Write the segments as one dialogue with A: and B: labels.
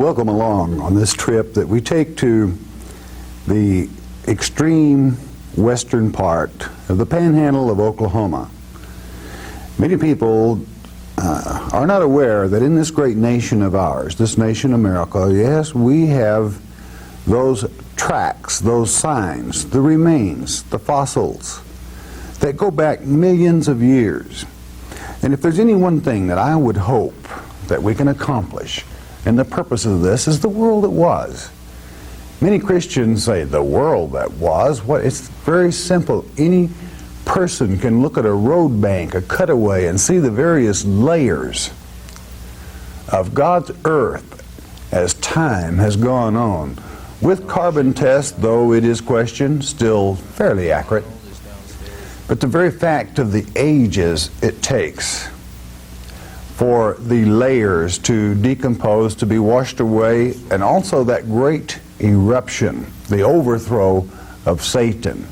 A: welcome along on this trip that we take to the extreme western part of the panhandle of Oklahoma. Many people are not aware that in this great nation of ours, this nation America, yes, we have those tracks, those signs, the remains, the fossils that go back millions of years. And if there's any one thing that I would hope that we can accomplish, and the purpose of this is the world that was. Many Christians say, the world that was? What? It's very simple. Any person can look at a road bank, a cutaway, and see the various layers of God's earth as time has gone on. With carbon tests, though it is questioned, still fairly accurate. But the very fact of the ages it takes for the layers to decompose, to be washed away, and also that great eruption, the overthrow of Satan.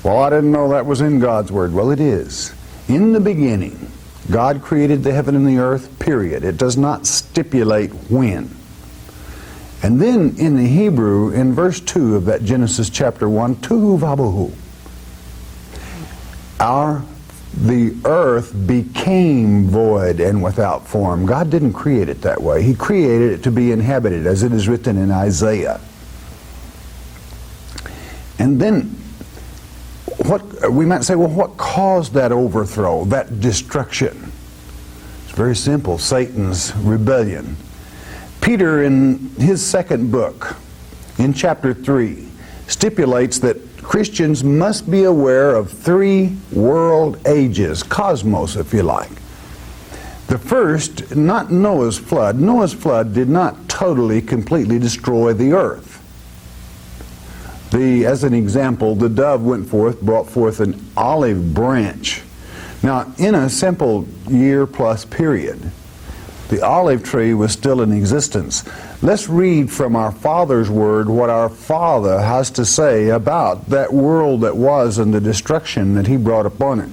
A: Well, I didn't know that was in God's Word. Well, it is. In the beginning, God created the heaven and the earth, period. It does not stipulate when. And then in the Hebrew, in verse 2 of that Genesis chapter 1, Tohu Vabohu, the earth became void and without form. God didn't create it that way. He created it to be inhabited, as it is written in Isaiah. And then, we might say, well, what caused that overthrow, that destruction? It's very simple, Satan's rebellion. Peter, in his second book, in chapter 3, stipulates that Christians must be aware of 3 world ages, cosmos if you like. The first, not Noah's flood. Noah's flood did not totally, completely destroy the earth. As an example, the dove went forth, brought forth an olive branch. Now, in a simple year-plus period, the olive tree was still in existence. Let's read from our Father's Word what our Father has to say about that world that was and the destruction that He brought upon it.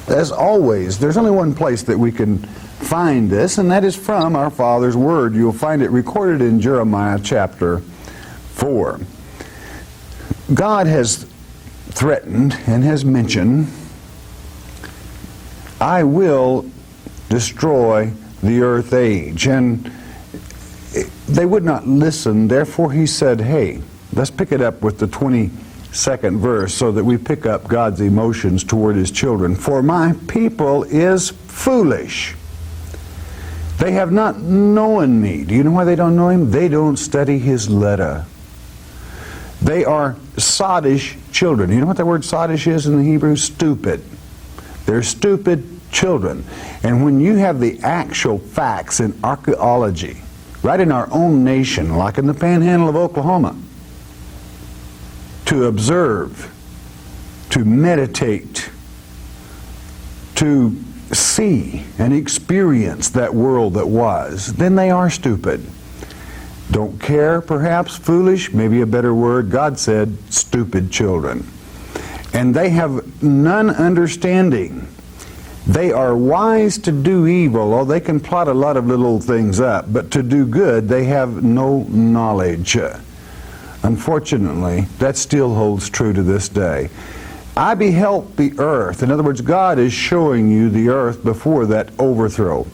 A: As always, there's only one place that we can find this, and that is from our Father's Word. You'll find it recorded in Jeremiah chapter 4. God has threatened and has mentioned, I will destroy the earth age. And they would not listen, therefore He said, hey, let's pick it up with the 22nd verse so that we pick up God's emotions toward His children. For my people is foolish. They have not known me. Do you know why they don't know Him? They don't study His letter. They are sottish children. You know what that word sottish is in the Hebrew? Stupid. They're stupid children. And when you have the actual facts in archaeology, right in our own nation, like in the panhandle of Oklahoma, to observe, to meditate, to see and experience that world that was, then they are stupid. Don't care, perhaps, foolish, maybe a better word. God said, stupid children. And they have none understanding. They are wise to do evil. Oh, they can plot a lot of little things up, but to do good, they have no knowledge. Unfortunately, that still holds true to this day. I beheld the earth. In other words, God is showing you the earth before that overthrow.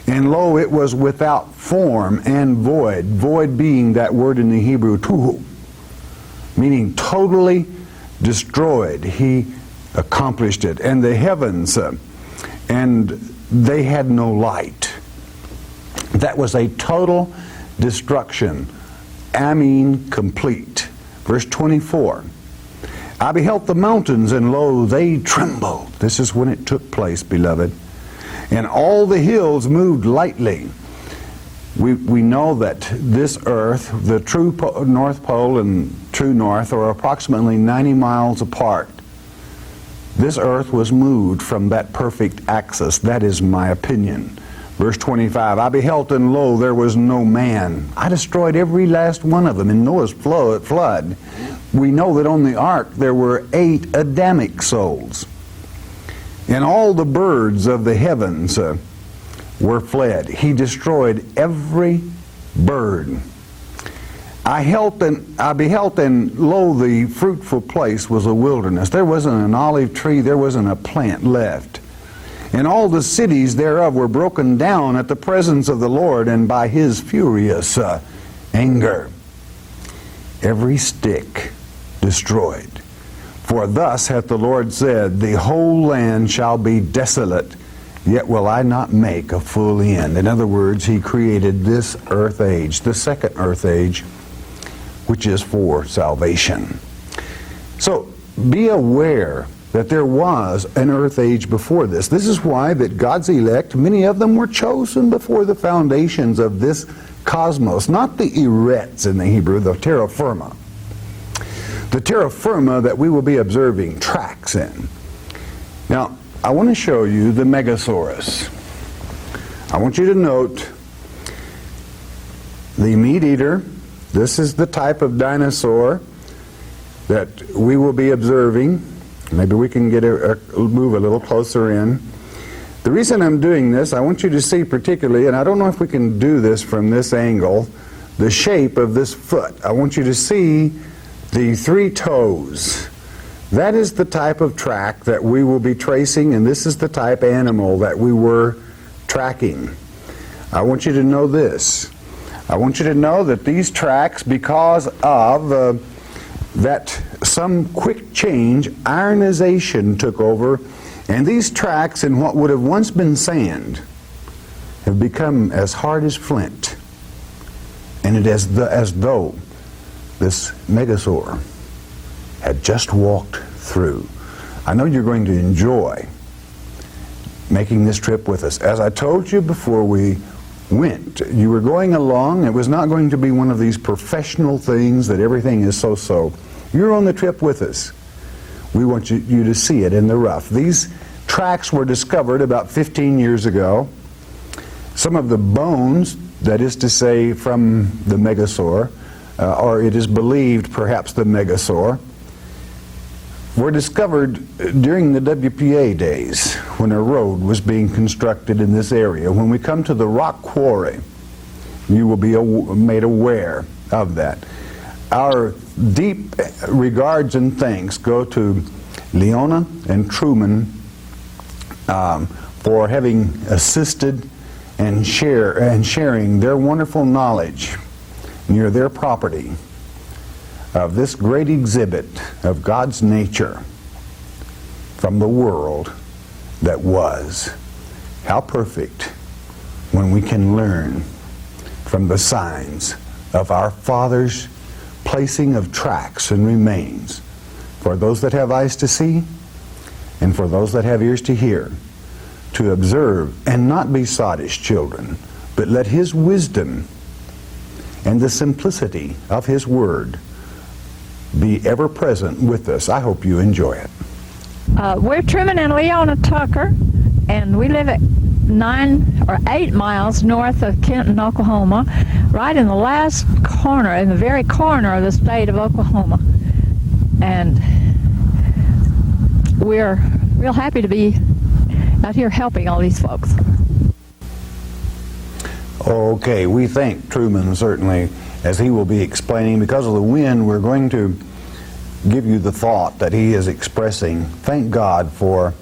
A: And lo, it was without form and void. Void being that word in the Hebrew, tuhu, meaning totally destroyed. He accomplished it. And the heavens, and they had no light. That was a total destruction. Amen, complete. Verse 24. I beheld the mountains, and lo, they trembled. This is when it took place, beloved. And all the hills moved lightly. We know that this earth, the true North Pole and true North, are approximately 90 miles apart. This earth was moved from that perfect axis. That is my opinion. Verse 25, I beheld, and lo, there was no man. I destroyed every last one of them in Noah's flood. We know that on the ark there were 8 Adamic souls. And all the birds of the heavens were fled. He destroyed every bird I beheld, and lo, the fruitful place was a wilderness. There wasn't an olive tree, there wasn't a plant left. And all the cities thereof were broken down at the presence of the Lord and by his furious anger. Every stick destroyed. For thus hath the Lord said, the whole land shall be desolate, yet will I not make a full end. In other words, he created this earth age, the second earth age, which is for salvation. So be aware that there was an earth age before this. This is why that God's elect, many of them were chosen before the foundations of this cosmos, not the eretz in the Hebrew, the terra firma. The terra firma that we will be observing tracks in. Now, I want to show you the Megasaurus. I want you to note the meat eater. This is the type of dinosaur that we will be observing. Maybe we can get move a little closer in. The reason I'm doing this, I want you to see particularly, and I don't know if we can do this from this angle, the shape of this foot. I want you to see the 3 toes. That is the type of track that we will be tracing, and this is the type animal that we were tracking. I want you to know this. I want you to know that these tracks, because of that some quick change, ironization took over, and these tracks in what would have once been sand have become as hard as flint. And it is as though this megasaur had just walked through. I know you're going to enjoy making this trip with us. As I told you before we went, you were going along. It was not going to be one of these professional things that everything is so-so. You're on the trip with us. We want you to see it in the rough. These tracks were discovered about 15 years ago. Some of the bones, that is to say from the megasaur, or it is believed perhaps the megasaur, were discovered during the WPA days when a road was being constructed in this area. When we come to the rock quarry, you will be made aware of that. Our deep regards and thanks go to Leona and Truman for having assisted and sharing their wonderful knowledge near their property of this great exhibit of God's nature from the world that was. How perfect when we can learn from the signs of our Father's placing of tracks and remains for those that have eyes to see and for those that have ears to hear, to observe and not be sottish children, but let His wisdom and the simplicity of His Word be ever present with us. I hope you enjoy it.
B: We're Truman and Leona Tucker, and we live at 9 or 8 miles north of Kenton, Oklahoma, right in the last corner, in the very corner of the state of Oklahoma. And we're real happy to be out here helping all these folks.
A: Okay, we thank Truman certainly, as he will be explaining. Because of the wind, we're going to give you the thought that he is expressing. Thank God for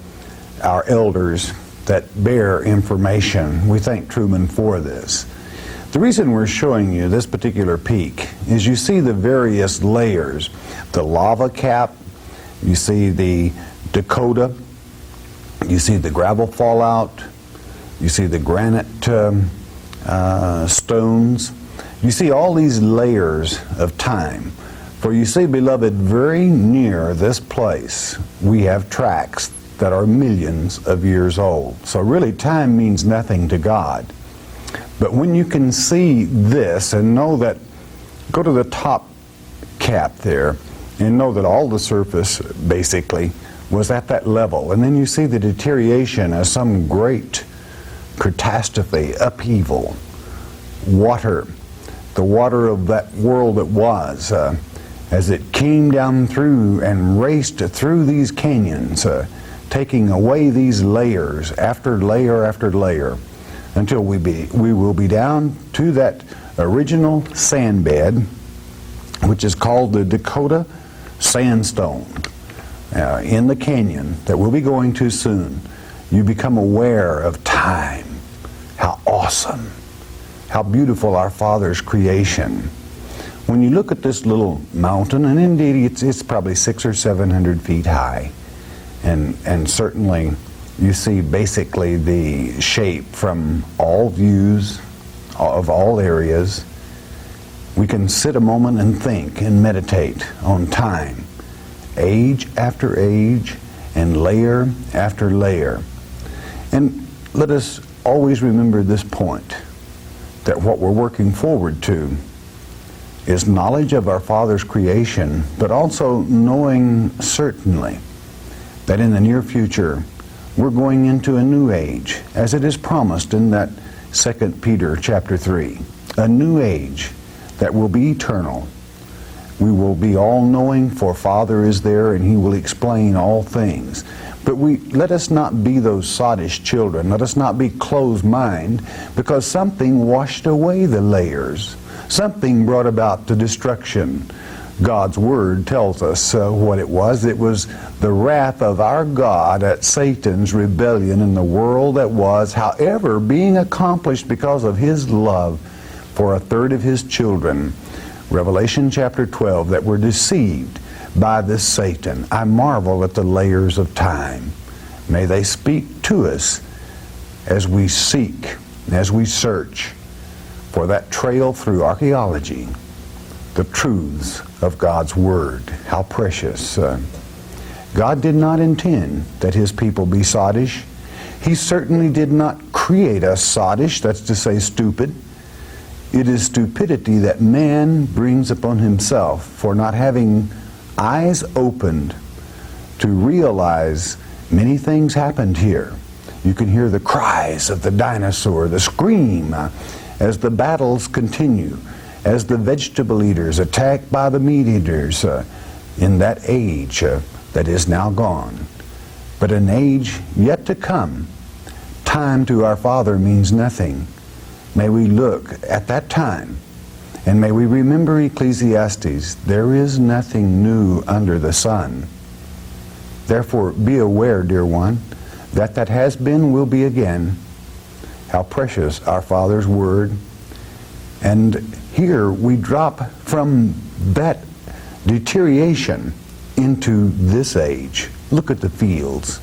A: our elders that bear information. We thank Truman for this. The reason we're showing you this particular peak is you see the various layers. The lava cap, you see the Dakota, you see the gravel fallout, you see the granite stones. You see all these layers of time. For you see, beloved, very near this place we have tracks that are millions of years old. So really time means nothing to God. But when you can see this and know that, go to the top cap there and know that all the surface basically was at that level. And then you see the deterioration as some great catastrophe, upheaval, water, the water of that world that was, as it came down through and raced through these canyons, taking away these layers after layer after layer, until we will be down to that original sand bed which is called the Dakota Sandstone, in the canyon that we'll be going to soon, you become aware of time, how awesome, how beautiful our Father's creation. When you look at this little mountain, and indeed it's probably 600 or 700 feet high, and certainly you see basically the shape from all views of all areas. We can sit a moment and think and meditate on time, age after age, and layer after layer. And let us always remember this point, that what we're working forward to is knowledge of our Father's creation, but also knowing certainly that in the near future we're going into a new age, as it is promised in that 2 Peter chapter 3, a new age that will be eternal. We will be all-knowing, for Father is there and He will explain all things. But let us not be those sottish children. Let us not be closed-minded, because something washed away the layers. Something brought about the destruction. God's Word tells us what it was. It was the wrath of our God at Satan's rebellion in the world that was, however, being accomplished because of His love for a third of His children. Revelation chapter 12, that were deceived by this Satan. I marvel at the layers of time. May they speak to us as we seek, as we search for that trail through archaeology, the truths of God's Word. How precious. God did not intend that His people be sottish. He certainly did not create us sottish, that's to say stupid. It is stupidity that man brings upon himself for not having eyes opened to realize many things happened here. You can hear the cries of the dinosaur, the scream as the battles continue, as the vegetable eaters attacked by the meat eaters in that age that is now gone. But an age yet to come, time to our Father means nothing. May we look at that time, and may we remember Ecclesiastes, there is nothing new under the sun. Therefore, be aware, dear one, that that has been will be again. How precious our Father's Word. And here we drop from that deterioration into this age. Look at the fields.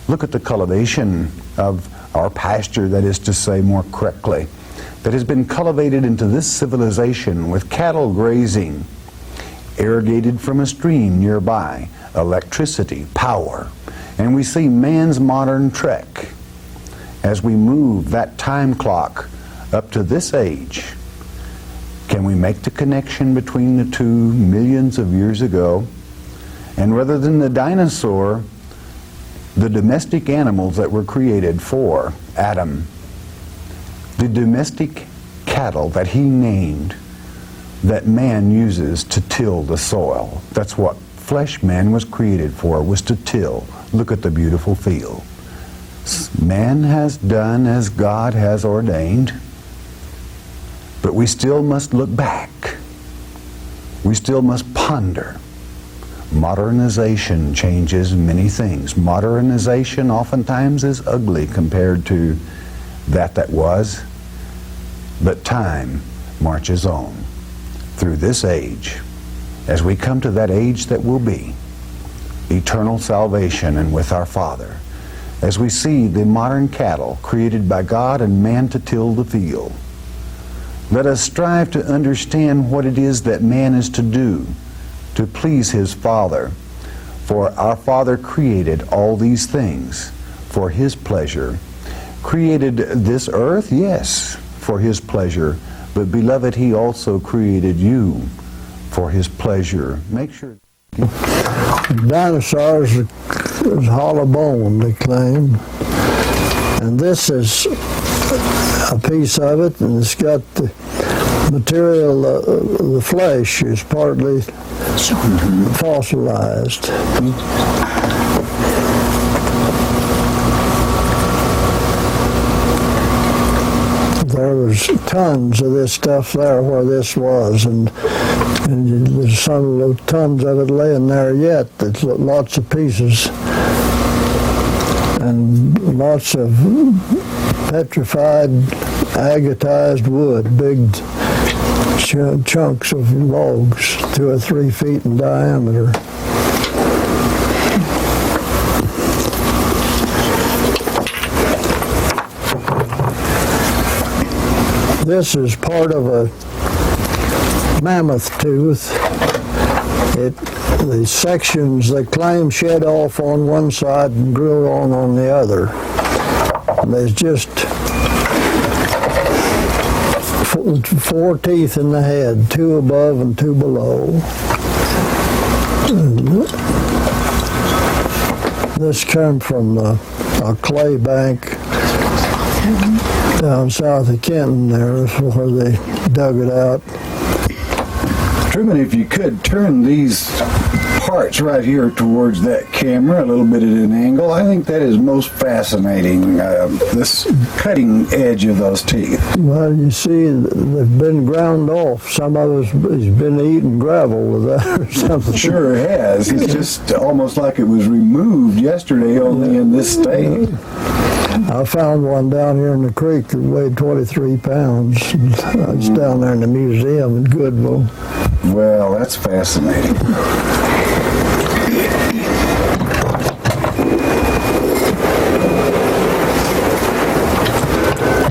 A: Look at the cultivation of our pasture, that is to say more correctly, that has been cultivated into this civilization with cattle grazing, irrigated from a stream nearby, electricity, power. And we see man's modern trek as we move that time clock up to this age. Can we make the connection between the two millions of years ago? And rather than the dinosaur, the domestic animals that were created for Adam, the domestic cattle that he named, that man uses to till the soil. That's what flesh man was created for, was to till. Look at the beautiful field. Man has done as God has ordained, but we still must look back. We still must ponder. Modernization changes many things. Modernization oftentimes is ugly compared to that was, but time marches on through this age as we come to that age that will be eternal salvation and with our Father, as we see the modern cattle created by God and man to till the field. Let us strive to understand what it is that man is to do to please his Father. For our Father created all these things for His pleasure. Created this earth, yes, for His pleasure. But beloved, He also created you for His pleasure. Make sure.
C: Dinosaurs is hollow bone, they claim. And this is a piece of it, and it's got the material, the flesh is partly fossilized. There was tons of this stuff there where this was, and And there's some tons of it laying there yet. There's lots of pieces and lots of petrified, agatized wood, big chunks of logs, 2 or 3 feet in diameter. This is part of a mammoth tooth. The sections they claim shed off on one side and grew on the other. And there's just 4 teeth in the head, 2 above and 2 below. And this came from a clay bank down south of Kenton there, where they dug it out.
A: Truman, if you could turn these parts right here towards that camera a little bit at an angle, I think that is most fascinating, this cutting edge of those teeth.
C: Well, you see, they've been ground off. Some of us has been eating gravel with that or something.
A: Sure has. It's just almost like it was removed yesterday, only in this state.
C: I found one down here in the creek that weighed 23 pounds. It's down there in the museum in Goodville.
A: Well, that's fascinating.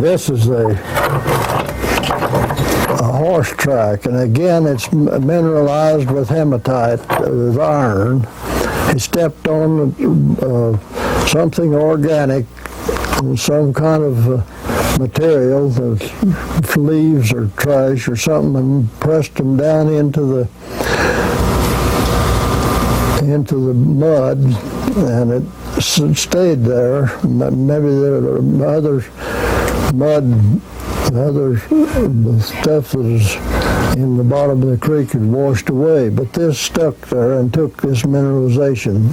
C: This is a horse track, and again it's mineralized with hematite, with iron. He stepped on something organic, some kind of material, leaves or trash or something, and pressed them down into the mud, and it stayed there. Maybe there were other mud, other stuff that was in the bottom of the creek had washed away, but this stuck there and took this mineralization.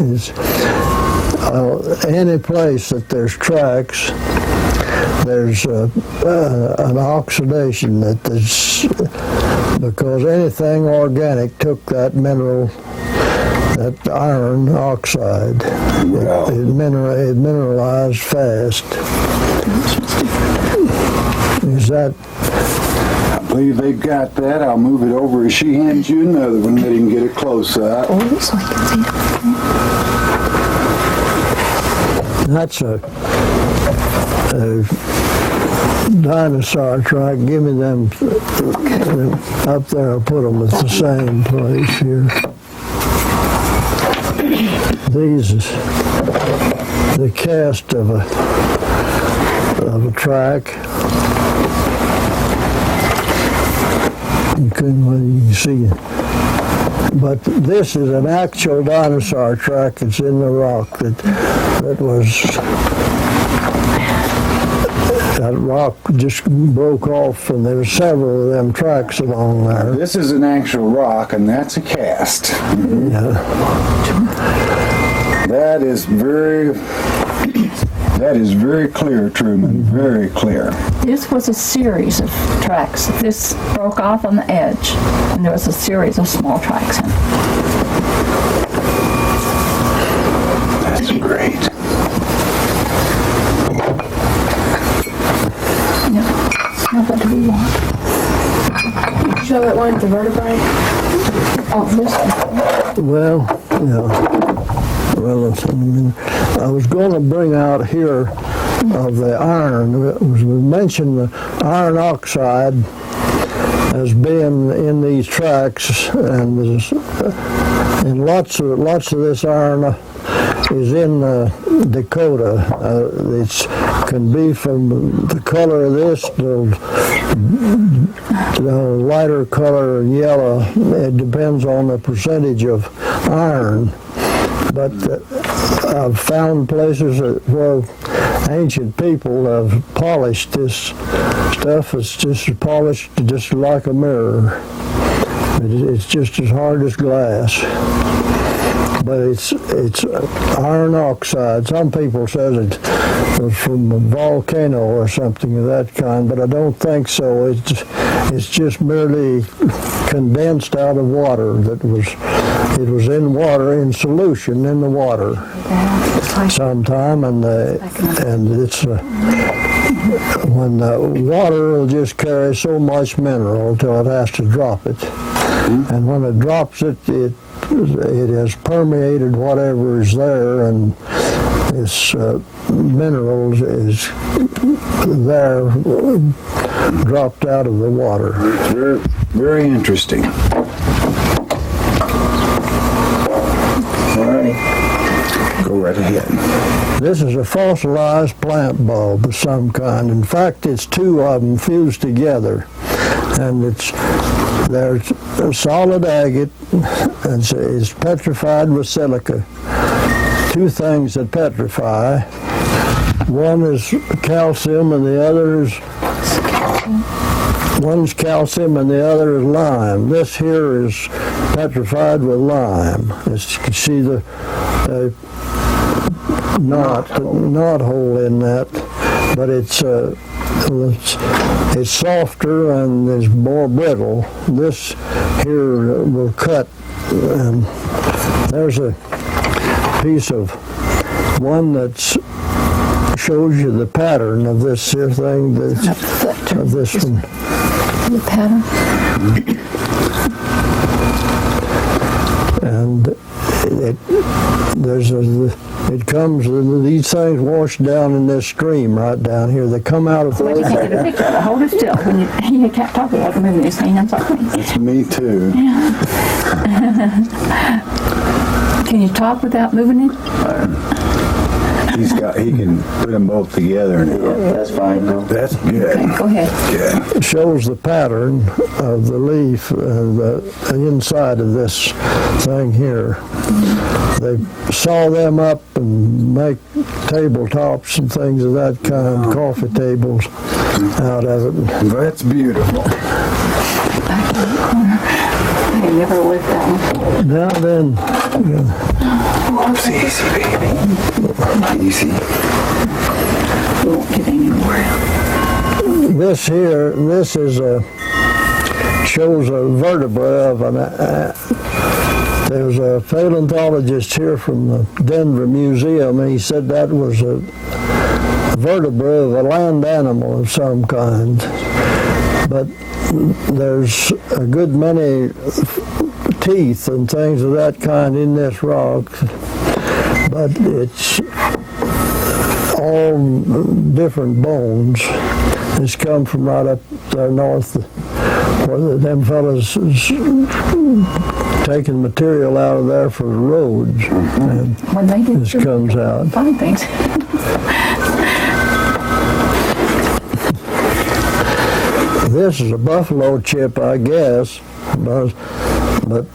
C: Any place that there's tracks, there's an oxidation because anything organic took that mineral, that iron oxide.
A: Wow.
C: It mineralized fast. Is that?
A: I believe they've got that. I'll move it over as she hands you another one, let him get a close-up.
D: Oh, so I can see it.
C: That's a dinosaur track. Give me them up there. I'll put them at the same place here. These is the cast of a track. You can see it. But this is an actual dinosaur track that's in the rock that rock just broke off, and there were several of them tracks along there.
A: This is an actual rock, and that's a cast.
C: Yeah.
A: That is very clear, Truman, very clear.
B: This was a series of tracks. This broke off on the edge, and there was a series of small tracks in it.
A: That's great.
B: Now what do we want?
D: Show that one with the vertebrae.
B: Oh, this one.
C: Well, yeah. Well, I was going to bring out here of the iron. We mentioned the iron oxide as being in these tracks, and lots of this iron is in Dakota. It can be from the color of this to lighter color yellow. It depends on the percentage of iron. But I've found places where ancient people have polished this stuff. It's just polished just like a mirror. It's just as hard as glass. but it's iron oxide. Some people says it was from a volcano or something of that kind, but I don't think so. It's just merely condensed out of water. It was in water, in solution in the water sometime, and it's when the water will just carry so much mineral till it has to drop it, and when it drops it, it has permeated whatever is there, and its minerals is there, dropped out of the water.
A: It's very, very interesting. All right. Go right ahead.
C: This is a fossilized plant bulb of some kind. In fact, it's two of them fused together, and there's a solid agate, and it's petrified with silica. Two things that petrify. One is calcium, and the other is one's calcium, and the other is lime. This here is petrified with lime. As you can see the knot hole in that, but it's softer and is more brittle. This here will cut, and there's a piece of one that shows you the pattern of this here thing. Of this one.
B: The pattern.
C: And it comes, these things wash down in this stream right down here. They come out of
E: Wait, you can't get a picture of it. Hold it still. When you can't talk without moving his hands.
A: That's me too.
E: Can you talk without moving it?
A: He can put them both together.
F: That's fine.
A: That's good.
E: Okay, go ahead.
A: Good.
C: It shows the pattern of the leaf, the inside of this thing here. They saw them up and make tabletops and things of that kind, coffee tables out of it.
A: That's beautiful.
E: Back in the corner. I can never lift that one.
C: Now then,
A: It's easy, baby. Easy.
E: We won't get anywhere.
C: this is shows a vertebra of an. There's a paleontologist here from the Denver Museum, and he said that was a vertebra of a land animal of some kind. But there's a good many teeth and things of that kind in this rock, but it's all different bones. It's come from right up there north, where them fellas is taking material out of there for the roads, and
E: When they did
C: this comes out.
E: fun things.
C: This is a buffalo chip, I guess, but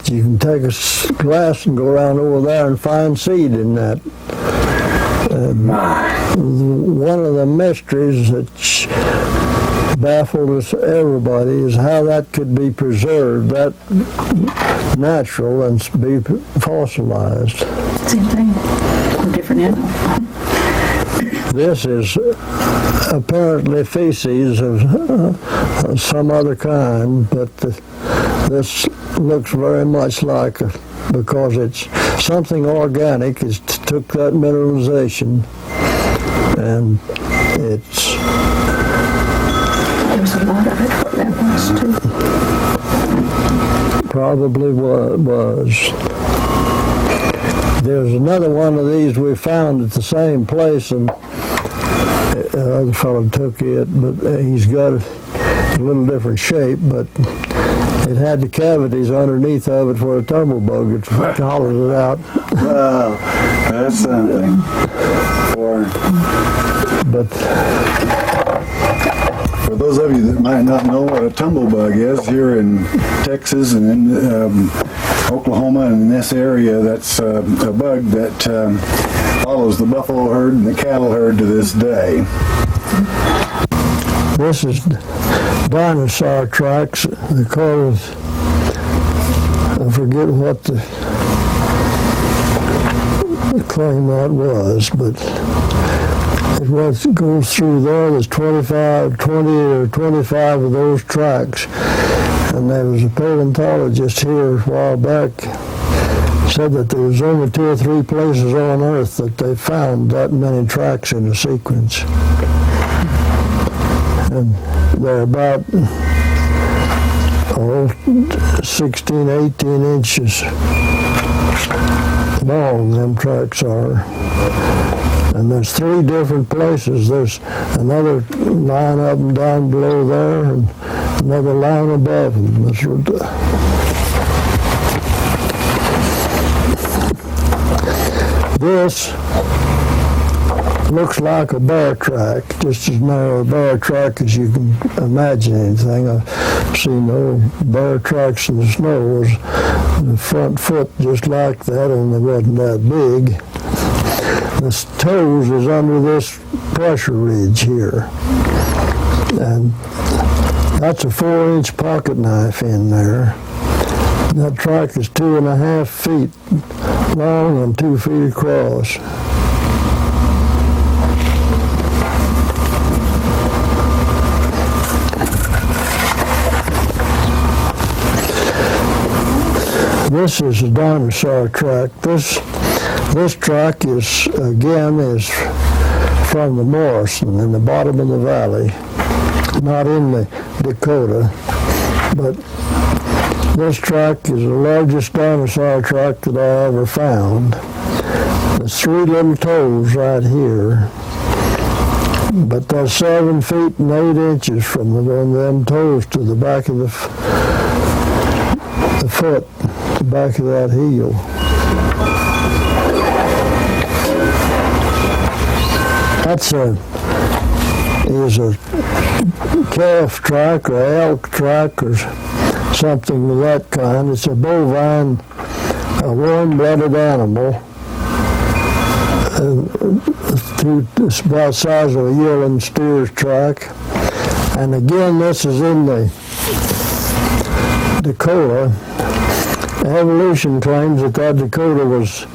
C: you can take a glass and go around over there and find seed in that. One of the mysteries that baffled us, everybody, is how that could be preserved, that natural, and be fossilized.
E: Same thing. A different animal.
C: This is apparently feces of some other kind, but this looks very much like, because it's something organic. It took that mineralization, and it's.
E: There was a lot of it. That was too.
C: Probably was. There's another one of these we found at the same place, and the other fellow took it, but he's got a little different shape, but it had the cavities underneath of it where a tumblebug had hollowed it out.
A: Wow, that's something. For those of you that might not know what a tumblebug is, here in Texas and in Oklahoma and in this area, that's a bug that follows the buffalo herd and the cattle herd to this day.
C: This is Dinosaur Tracks. They call it, I forget what the claim that was, but it goes through there. There's 20 or 25 of those tracks. And there was a paleontologist here a while back said that there was only 2 or 3 places on Earth that they found that many tracks in a sequence. And they're about 16, 18 inches long, them tracks are. And there's 3 different places. There's another line up and down below there, and another line above them. This looks like a bear track, just as narrow a bear track as you can imagine anything. I've seen old bear tracks in the snow. Was the front foot just like that, only wasn't that big. The toes is under this pressure ridge here. And that's a 4-inch pocket knife in there. That track is 2.5 feet long and 2 feet across. This is a dinosaur track. This track is from the Morrison in the bottom of the valley, not in the Dakota, but this track is the largest dinosaur track that I ever found. There's 3 little toes right here, but they're 7 feet and 8 inches from them toes to the back of the foot, the back of that heel. That's is a calf track or elk track or something of that kind. It's a bovine, a warm-blooded animal. It's about the size of a yearling steer's track. And again, this is in the Dakota. Evolution claims that Dakota was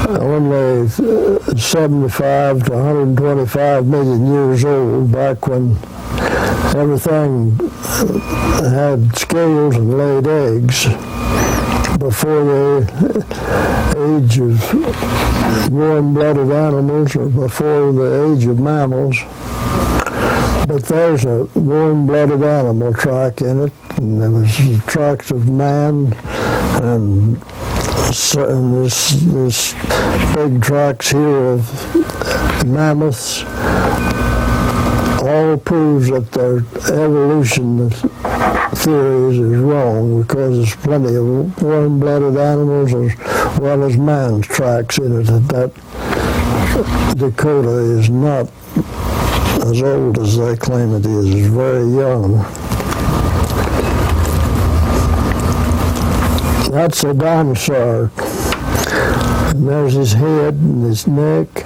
C: only 75 to 125 million years old, back when everything had scales and laid eggs, before the age of warm-blooded animals or before the age of mammals. But there's a warm-blooded animal track in it, and there was tracks of man, and this big tracks here of mammoths. All proves that their evolution theories is wrong, because there's plenty of warm-blooded animals as well as man's tracks in it. That Dakota is not as old as they claim it is. It's very young. That's a dinosaur. And there's his head and his neck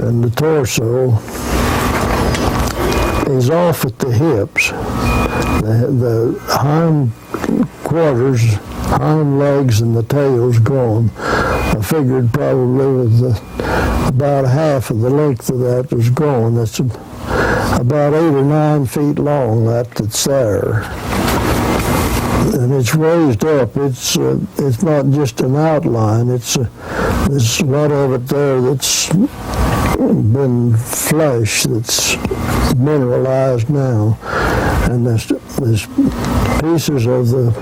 C: and the torso. He's off at the hips. The hind quarters, hind legs, and the tail's gone. I figured probably with about half of the length of that was gone. That's about 8 or 9 feet long, that's there. And it's raised up. It's not just an outline. There's a lot of it there that's been flesh, that's mineralized now. And there's pieces of the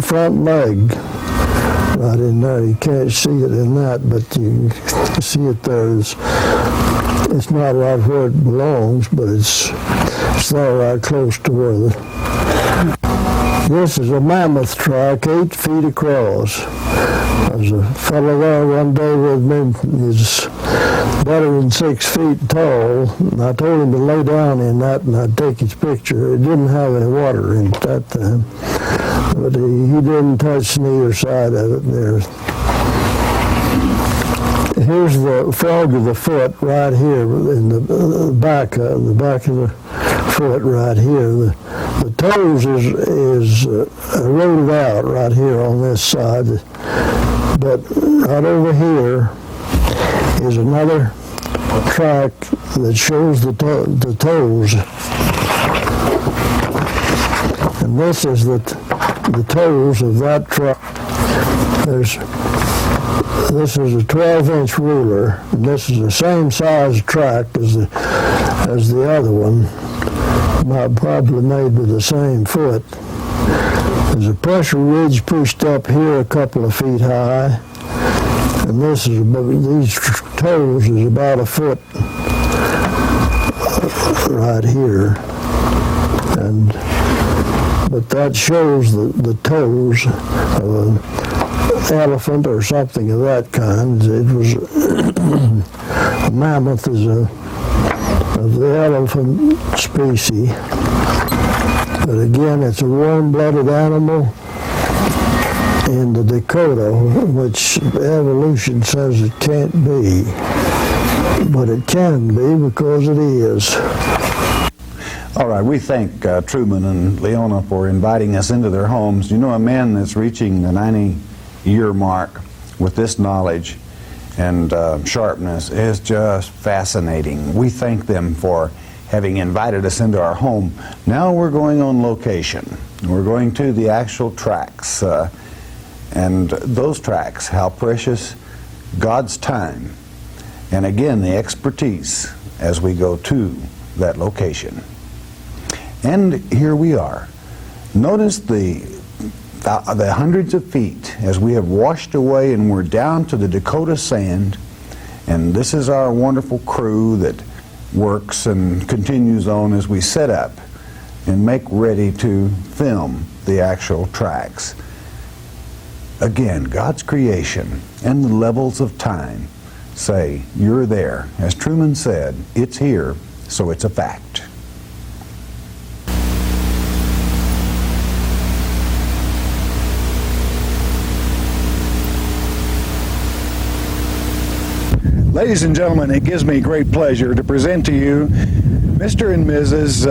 C: front leg right in there. You can't see it in that, but you can see it there. It's not right where it belongs, but it's there right close to where the... This is a mammoth track, 8 feet across. There's a fellow there one day with me. He's better than 6 feet tall. And I told him to lay down in that and I'd take his picture. It didn't have any water in it that time. But he didn't touch neither side of it there. Here's the frog of the foot right here in the back of the foot right here. The toes is eroded out right here on this side, but right over here is another track that shows the toes. And this is the toes of that track. This is a 12-inch ruler, and this is the same size track as the other one, probably made with the same foot. There's a pressure ridge pushed up here a couple of feet high, and these toes is about a foot right here, but that shows the toes of an elephant or something of that kind. It was a mammoth is of the elephant species, but again, it's a warm-blooded animal in the Dakota, which evolution says it can't be, but it can be because it is.
A: All right, we thank Truman and Leona for inviting us into their homes. You know, a man that's reaching the 90-year mark with this knowledge and sharpness is just fascinating. We thank them for having invited us into our home. Now we're going on location. We're going to the actual tracks. And those tracks, how precious God's time. And again, the expertise as we go to that location. And here we are. Notice the hundreds of feet as we have washed away and we're down to the Dakota sand. And this is our wonderful crew that works and continues on as we set up and make ready to film the actual tracks. Again, God's creation and the levels of time say, you're there. As Truman said, it's here, so it's a fact. Ladies and gentlemen, it gives me great pleasure to present to you Mr. and Mrs.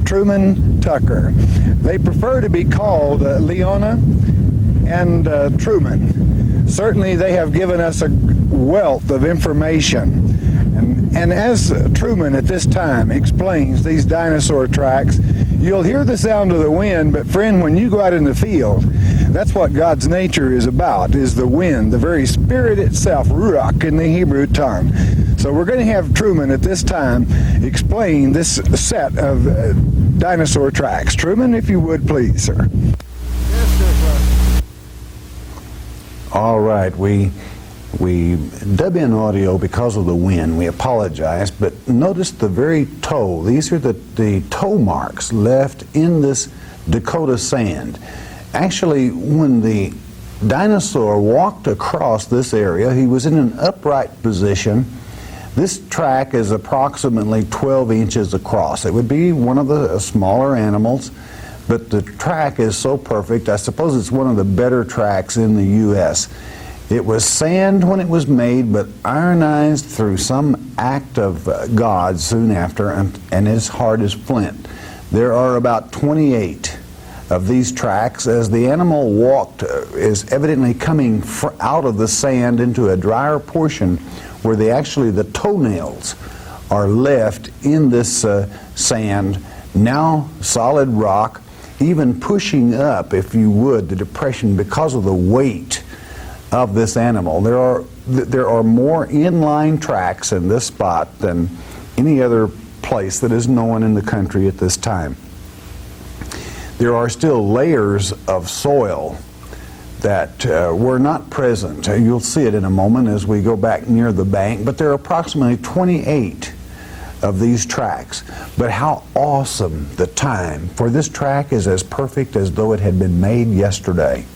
A: Truman Tucker. They prefer to be called Leona and Truman. Certainly they have given us a wealth of information. And as Truman at this time explains these dinosaur tracks, you'll hear the sound of the wind, but friend, when you go out in the field, that's what God's nature is about, is the wind, the very spirit itself, ruach in the Hebrew tongue. So we're going to have Truman at this time explain this set of dinosaur tracks. Truman, if you would please, sir. All right, we dub in audio because of the wind. We apologize, but notice the very toe. These are the toe marks left in this Dakota sand. Actually, when the dinosaur walked across this area, he was in an upright position. This track is approximately 12 inches across. It would be one of the smaller animals, but the track is so perfect. I suppose it's one of the better tracks in the U.S. It was sand when it was made, but ironized through some act of God soon after, and is hard as flint. There are about 28 of these tracks. As the animal walked, is evidently coming out of the sand into a drier portion where the toenails are left in this sand, now solid rock, even pushing up, if you would, the depression because of the weight of this animal. There are more inline tracks in this spot than any other place that is known in the country at this time. There are still layers of soil that were not present. You'll see it in a moment as we go back near the bank, but there are approximately 28 of these tracks. But how awesome the time, for this track is as perfect as though it had been made yesterday.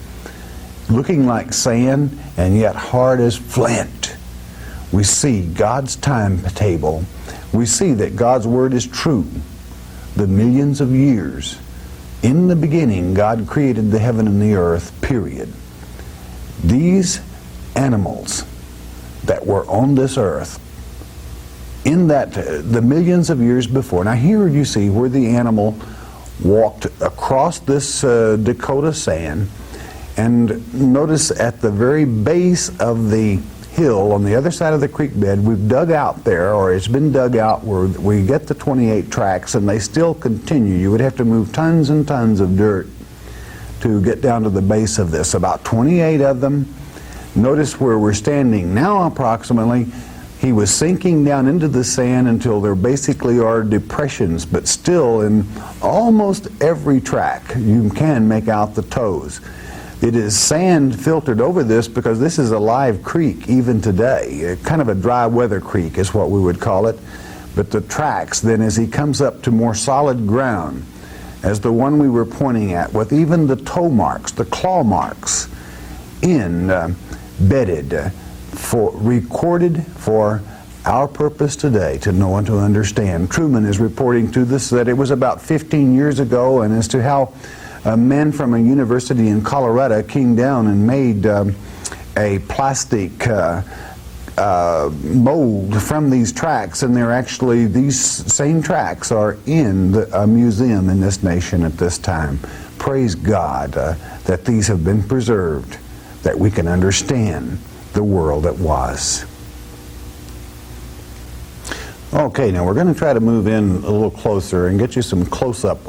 A: Looking like sand and yet hard as flint. We see God's timetable. We see that God's word is true. The millions of years. In the beginning, God created the heaven and the earth, period. These animals that were on this earth, in that the millions of years before. Now here you see where the animal walked across this Dakota sand, And notice at the very base of the hill on the other side of the creek bed, we've dug out there, or it's been dug out where we get the 28 tracks, and they still continue. You would have to move tons and tons of dirt to get down to the base of this, about 28 of them. Notice where we're standing now approximately. He was sinking down into the sand until there basically are depressions, but still in almost every track you can make out the toes. It is sand filtered over this because this is a live creek even today. Kind of a dry weather creek is what we would call it. But the tracks then, as he comes up to more solid ground, as the one we were pointing at, with even the toe marks, the claw marks, bedded, recorded for our purpose today to know and to understand. Truman is reporting to us that it was about 15 years ago, and as to how a man from a university in Colorado came down and made a plastic mold from these tracks, and they're actually, these same tracks are in a museum in this nation at this time. Praise God that these have been preserved, that we can understand the world that was. Okay, now we're going to try to move in a little closer and get you some close-ups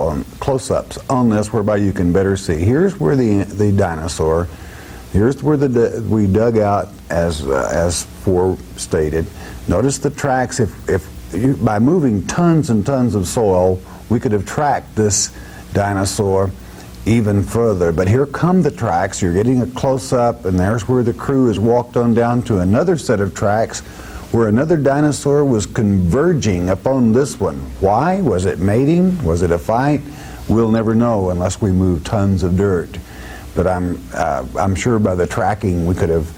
A: on this, whereby you can better see. Here's where the dinosaur. Here's where we dug out, as stated. Notice the tracks. By moving tons and tons of soil, we could have tracked this dinosaur even further. But here come the tracks. You're getting a close-up, and there's where the crew has walked on down to another set of tracks where another dinosaur was converging upon this one. Why? Was it mating? Was it a fight? We'll never know unless we move tons of dirt. But I'm sure by the tracking we could have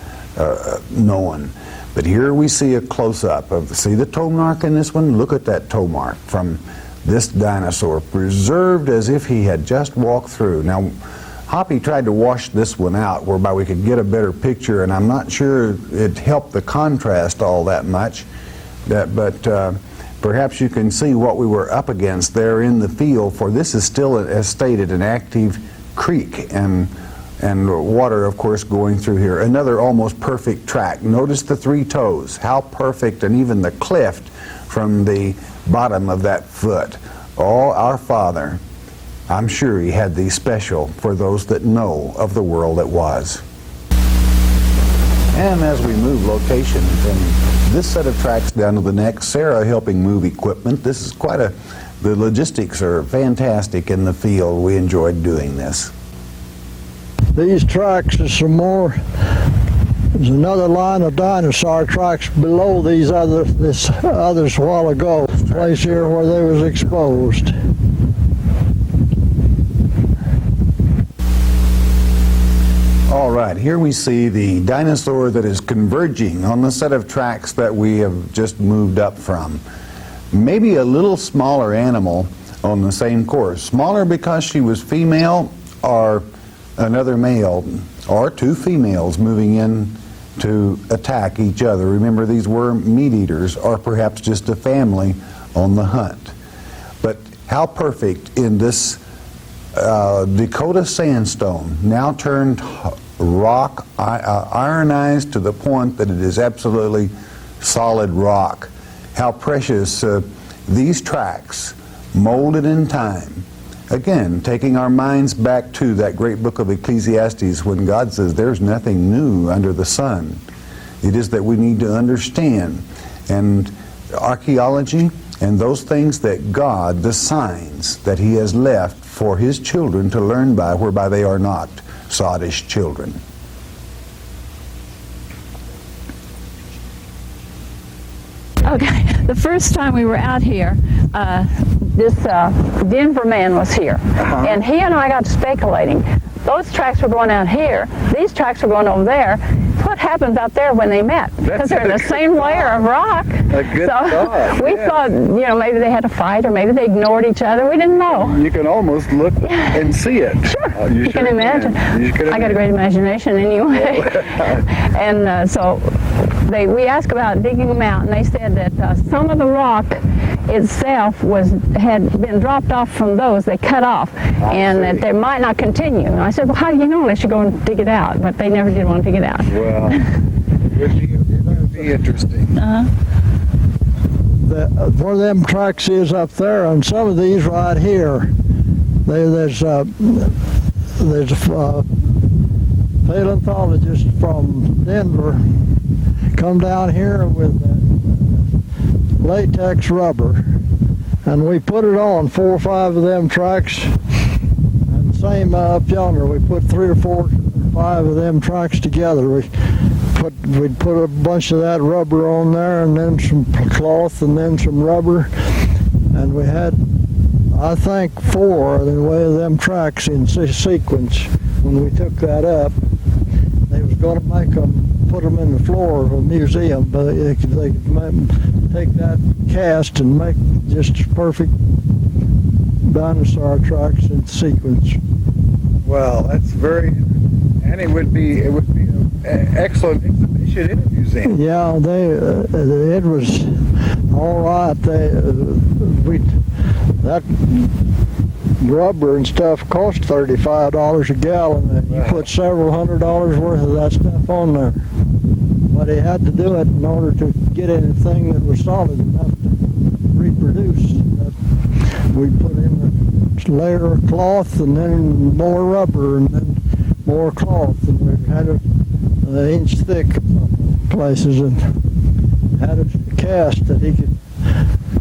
A: known. But here we see a close-up of, see the toe mark in this one? Look at that toe mark from this dinosaur, preserved as if he had just walked through. Now, Hoppy tried to wash this one out whereby we could get a better picture, and I'm not sure it helped the contrast all that much, but perhaps you can see what we were up against there in the field, for this is still, as stated, an active creek, and water, of course, going through here. Another almost perfect track. Notice the three toes, how perfect, and even the cleft from the bottom of that foot. Oh, our Father, I'm sure he had these special for those that know of the world that was. And as we move location from this set of tracks down to the next, Sarah helping move equipment. This is the logistics are fantastic in the field. We enjoyed doing this.
C: These tracks are some more. There's another line of dinosaur tracks below this others a while ago. Place here where they was exposed.
A: All right, here we see the dinosaur that is converging on the set of tracks that we have just moved up from. Maybe a little smaller animal on the same course. Smaller because she was female, or another male, or two females moving in to attack each other. Remember, these were meat eaters, or perhaps just a family on the hunt. But how perfect in this Dakota sandstone, now turned rock, ironized to the point that it is absolutely solid rock. How precious these tracks, molded in time. Again, taking our minds back to that great book of Ecclesiastes, when God says there's nothing new under the sun. It is that we need to understand, and archaeology and those things that God, the signs that he has left for his children to learn by, whereby they are not sottish children.
B: Okay, the first time we were out here, this Denver man was here, and he and I got speculating. Those tracks were going out here, these tracks were going over there. What happens out there when they met? Because they're in the same layer of rock.
F: A good thought.
B: We thought, maybe they had a fight, or maybe they ignored each other. We didn't know.
F: You can almost look and see it.
B: Sure.
F: You
B: can imagine. I got a great imagination anyway. And so we asked about digging them out, and they said that some of the rock
E: itself had been dropped off from those. They cut off, and that they might not continue. And I said, well, how do you know unless you go and dig it out? But they never did want to dig it out.
F: Well, it would be interesting.
C: Where them tracks is up there, and some of these right here, there's a paleontologist from Denver come down here with latex rubber, and we put it on 4 or 5 of them tracks, and same up yonder, we put 3 or 4 or 5 of them tracks together. We'd put a bunch of that rubber on there, and then some cloth, and then some rubber, and we had, I think, 4 of the way of them tracks in sequence. When we took that up, they was going to make them, put them in the floor of a museum, but they could take that cast and make just perfect dinosaur tracks in sequence.
F: Well, that's very, and it would be an excellent exhibition in a museum.
C: Yeah, it was all right. That rubber and stuff cost $35 a gallon, and you put several $100s worth of that stuff on there. But he had to do it in order to get anything that was solid enough to reproduce. We put in a layer of cloth, and then more rubber, and then more cloth, and we had it an inch thick places, and had a cast that he could,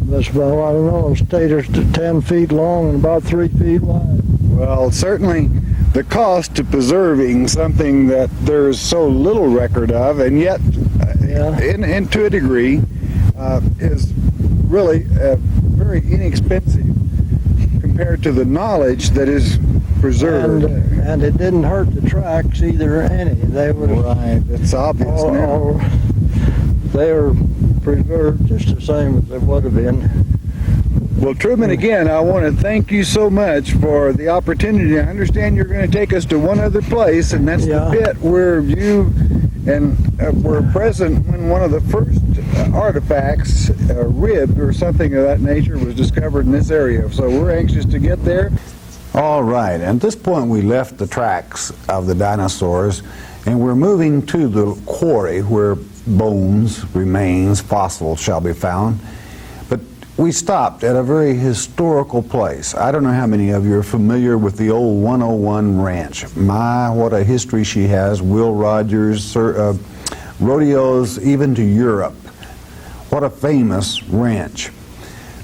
C: that's about, I don't know, stators to 10 feet long and about 3 feet wide.
F: Well, certainly the cost to preserving something that there's so little record of, and yet, and to a degree, is really very inexpensive compared to the knowledge that is preserved.
C: And it didn't hurt the tracks either, any. They were
F: right. It's obvious now.
C: They were preserved just the same as they would have been.
F: Well, Truman, again, I want to thank you so much for the opportunity. I understand you're going to take us to one other place, and that's the pit where you and were present when one of the first artifacts, a rib or something of that nature, was discovered in this area. So we're anxious to get there.
A: All right, at this point we left the tracks of the dinosaurs, and we're moving to the quarry where bones, remains, fossils shall be found. But we stopped at a very historical place. I don't know how many of you are familiar with the old 101 Ranch. My, what a history she has. Will Rogers, rodeos even to Europe. What a famous ranch.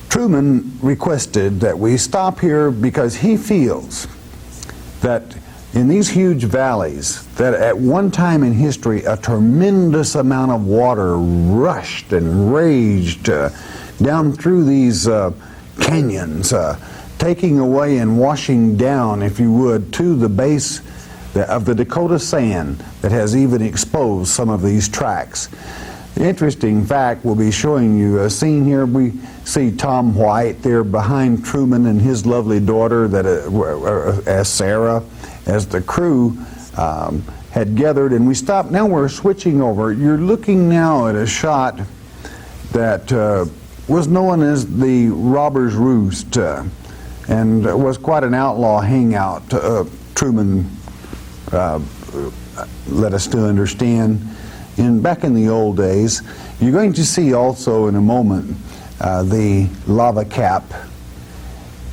A: Truman requested that we stop here because he feels that in these huge valleys, that at one time in history a tremendous amount of water rushed and raged down through these canyons, taking away and washing down, if you would, to the base of the Dakota sand that has even exposed some of these tracks. The interesting fact, we'll be showing you a scene here. We see Tom White there behind Truman and his lovely daughter, that as Sarah, as the crew had gathered, and we stopped. Now we're switching over. You're looking now at a shot that was known as the Robber's Roost, and was quite an outlaw hangout. Truman let us to understand. Back in the old days, you're going to see also in a moment the lava cap,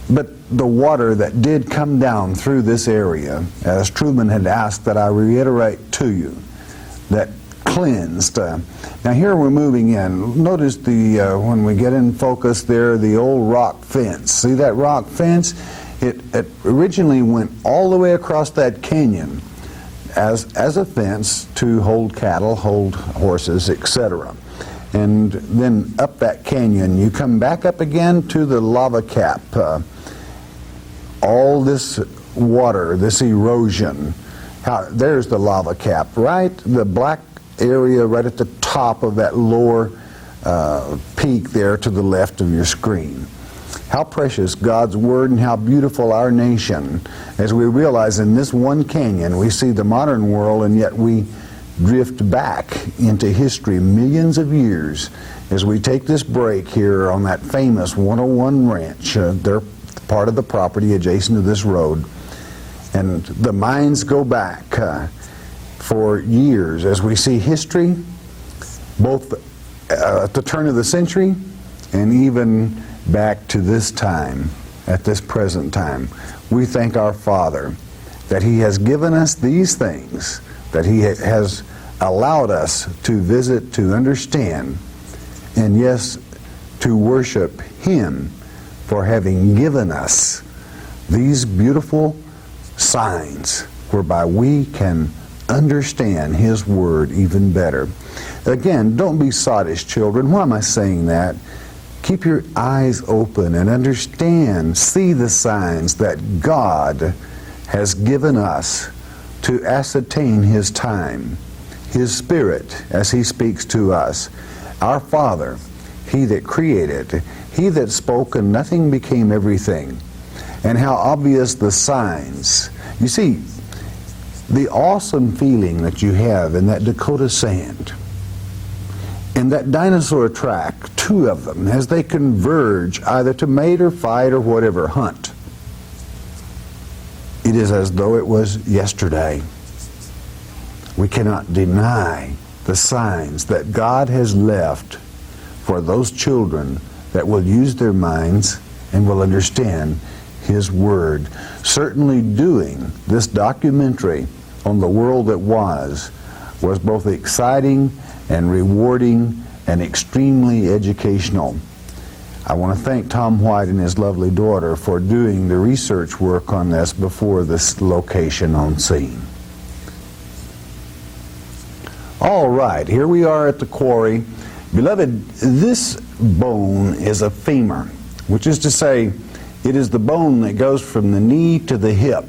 A: but the water that did come down through this area, as Truman had asked that I reiterate to you, that cleansed. Now here we're moving in. Notice when we get in focus there, the old rock fence. See that rock fence? It originally went all the way across that canyon as a fence to hold cattle, hold horses, etc. And then up that canyon, you come back up again to the lava cap. All this water, this erosion, there's the lava cap, right? The black area right at the top of that lower peak there to the left of your screen. How precious God's Word and how beautiful our nation, as we realize in this one canyon we see the modern world, and yet we drift back into history millions of years as we take this break here on that famous 101 ranch. They're part of the property adjacent to this road. And the minds go back for years as we see history, both at the turn of the century and even back to this time, at this present time. We thank our Father that He has given us these things, that He has allowed us to visit, to understand, and yes, to worship Him for having given us these beautiful signs whereby we can understand His Word even better. Again, don't be sottish, children. Why am I saying that? Keep your eyes open and understand, see the signs that God has given us to ascertain His time, His Spirit as He speaks to us. Our Father, He that created, He that spoke and nothing became everything. And how obvious the signs. You see, the awesome feeling that you have in that Dakota sand, in that dinosaur track, two of them, as they converge either to mate or fight or whatever, hunt. It is as though it was yesterday. We cannot deny the signs that God has left for those children that will use their minds and will understand His Word. Certainly doing this documentary on the world that was both exciting and rewarding and extremely educational. I want to thank Tom White and his lovely daughter for doing the research work on this before this location on scene. All right, here we are at the quarry. Beloved, this bone is a femur, which is to say, it is the bone that goes from the knee to the hip.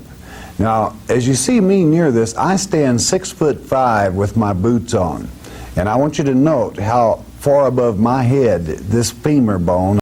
A: Now, as you see me near this, I stand 6'5" with my boots on. And I want you to note how far above my head this femur bone